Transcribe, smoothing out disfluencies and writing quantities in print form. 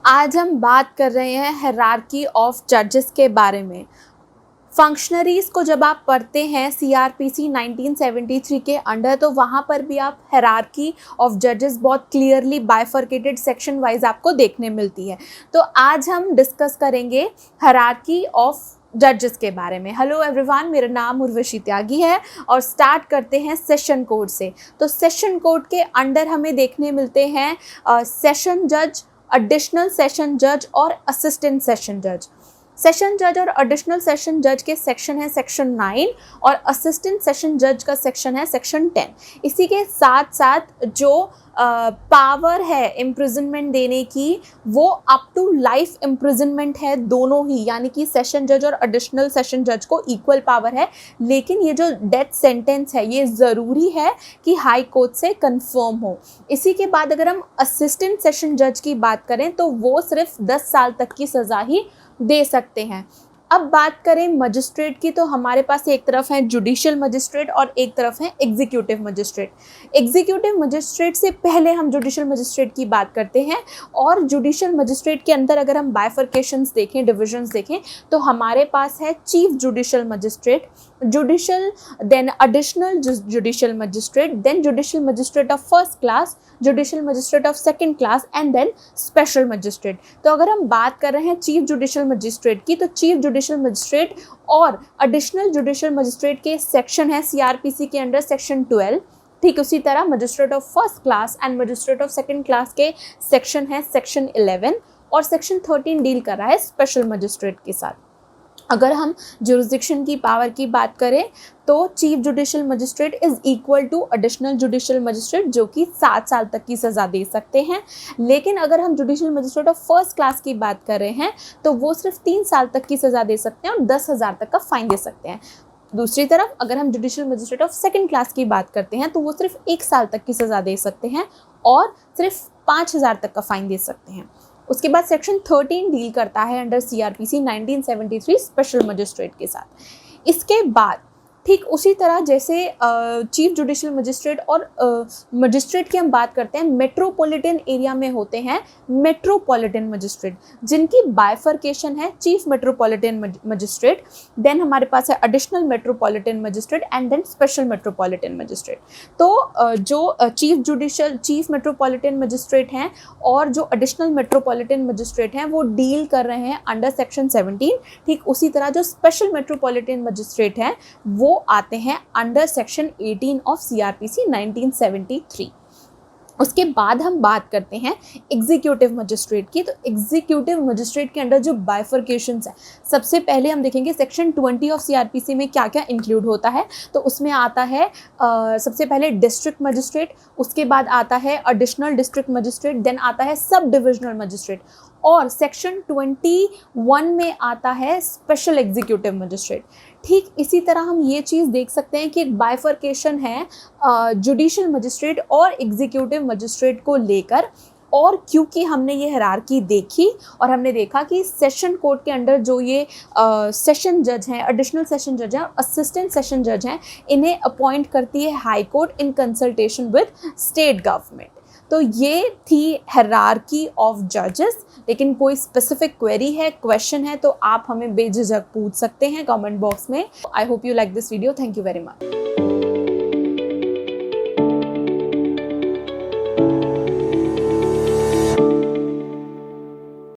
आज हम बात कर रहे हैं हायरार्की ऑफ जजेस के बारे में। फंक्शनरीज को जब आप पढ़ते हैं सीआरपीसी 1973 के अंडर, तो वहाँ पर भी आप हायरार्की ऑफ जजेस बहुत क्लियरली बाइफर्केटेड सेक्शन वाइज आपको देखने मिलती है। तो आज हम डिस्कस करेंगे हायरार्की ऑफ जजेस के बारे में। हेलो एवरीवन, मेरा नाम उर्वशी त्यागी है और स्टार्ट करते हैं सेशन कोड से। तो सेशन कोड के अंडर हमें देखने मिलते हैं सेशन जज, एडिशनल सेशन जज और असिस्टेंट सेशन जज। सेशन जज और एडिशनल सेशन जज के सेक्शन है सेक्शन 9 और असिस्टेंट सेशन जज का सेक्शन है सेक्शन 10। इसी के साथ साथ जो पावर है इम्प्रिजनमेंट देने की, वो अप टू लाइफ इम्प्रिजनमेंट है दोनों ही, यानी कि सेशन जज और एडिशनल सेशन जज को इक्वल पावर है। लेकिन ये जो डेथ सेंटेंस है ये ज़रूरी है कि हाई कोर्ट से कंफर्म हो। इसी के बाद अगर हम असिस्टेंट सेशन जज की बात करें तो वो सिर्फ 10 साल तक की सज़ा ही दे सकते हैं। अब बात करें मजिस्ट्रेट की, तो हमारे पास एक तरफ है जुडिशियल मजिस्ट्रेट और एक तरफ है एग्जीक्यूटिव मजिस्ट्रेट। एग्जीक्यूटिव मजिस्ट्रेट से पहले हम जुडिशियल मजिस्ट्रेट की बात करते हैं। और जुडिशियल मजिस्ट्रेट के अंदर अगर हम बाइफर्केशंस देखें, डिविजन्स देखें, तो हमारे पास है chief judicial magistrate, judicial, then additional judicial magistrate, then judicial magistrate of first class, judicial magistrate of second class and then special magistrate. तो अगर हम बात कर रहे हैं चीफ जुडिशियल मजिस्ट्रेट की, तो चीफ जुडिशियल मजिस्ट्रेट और एडिशनल जुडिशियल मजिस्ट्रेट के सेक्शन है सीआरपीसी के अंडर सेक्शन 12। ठीक उसी तरह magistrate of first class and magistrate of second class के सेक्शन है सेक्शन 11 और सेक्शन 13 डील कर रहा है स्पेशल मजिस्ट्रेट के साथ। अगर हम जुरिस्डिक्शन की पावर की बात करें तो chief judicial magistrate is equal to additional judicial magistrate, जो कि 7 साल तक की सज़ा दे सकते हैं। लेकिन अगर हम judicial magistrate of first class की बात कर रहे हैं तो वो सिर्फ 3 साल तक की सज़ा दे सकते हैं और 10,000 तक का फाइन दे सकते हैं। दूसरी तरफ अगर हम judicial magistrate of second class की बात करते हैं तो वो सिर्फ 1 साल तक की सज़ा दे सकते हैं और सिर्फ 5,000 तक का फाइन दे सकते हैं। उसके बाद सेक्शन 13 डील करता है अंडर सीआरपीसी 1973 स्पेशल मजिस्ट्रेट के साथ। इसके बाद ठीक उसी तरह जैसे चीफ जुडिशियल मजिस्ट्रेट और मजिस्ट्रेट की हम बात करते हैं, मेट्रोपॉलिटन एरिया में होते हैं मेट्रोपॉलिटन मजिस्ट्रेट, जिनकी बाइफर्केशन है चीफ मेट्रोपॉलिटन मजिस्ट्रेट, देन हमारे पास है additional metropolitan magistrate and then special metropolitan magistrate. तो जो चीफ मेट्रोपॉलिटन मजिस्ट्रेट हैं और जो एडिशनल मेट्रोपॉलिटन मजिस्ट्रेट हैं वो डील कर रहे हैं अंडर सेक्शन 17। ठीक उसी तरह जो स्पेशल मेट्रोपॉलिटन मजिस्ट्रेट हैं वो आते हैं अंडर सेक्शन 18 ऑफ सीआरपीसी 1973। उसके बाद हम बात करते हैं एग्जीक्यूटिव मजिस्ट्रेट की। तो एग्जीक्यूटिव मजिस्ट्रेट के अंडर जो बाइफर्केशंस है, सबसे पहले हम देखेंगे सेक्शन 20 ऑफ सीआरपीसी में क्या क्या इंक्लूड होता है। तो उसमें आता है सबसे पहले डिस्ट्रिक्ट मजिस्ट्रेट, उसके बाद आता है एडिशनल डिस्ट्रिक्ट मजिस्ट्रेट, देन आता है सब डिविजनल मजिस्ट्रेट और सेक्शन 21 में आता है स्पेशल एग्जीक्यूटिव मजिस्ट्रेट। ठीक इसी तरह हम ये चीज़ देख सकते हैं कि एक बाइफर्केशन है जुडिशियल मजिस्ट्रेट और एग्जीक्यूटिव मजिस्ट्रेट को लेकर। और क्योंकि हमने ये हायरार्की देखी और हमने देखा कि सेशन कोर्ट के अंडर जो ये सेशन जज हैं, एडिशनल सेशन जज हैं, असिस्टेंट सेशन जज हैं, इन्हें अपॉइंट करती है high court in consultation with state government. तो ये थी हायरार्की ऑफ जजेस। लेकिन कोई स्पेसिफिक क्वेरी है, क्वेश्चन है, तो आप हमें बेझिझक पूछ सकते हैं कमेंट बॉक्स में। I hope you like this video. Thank you very much.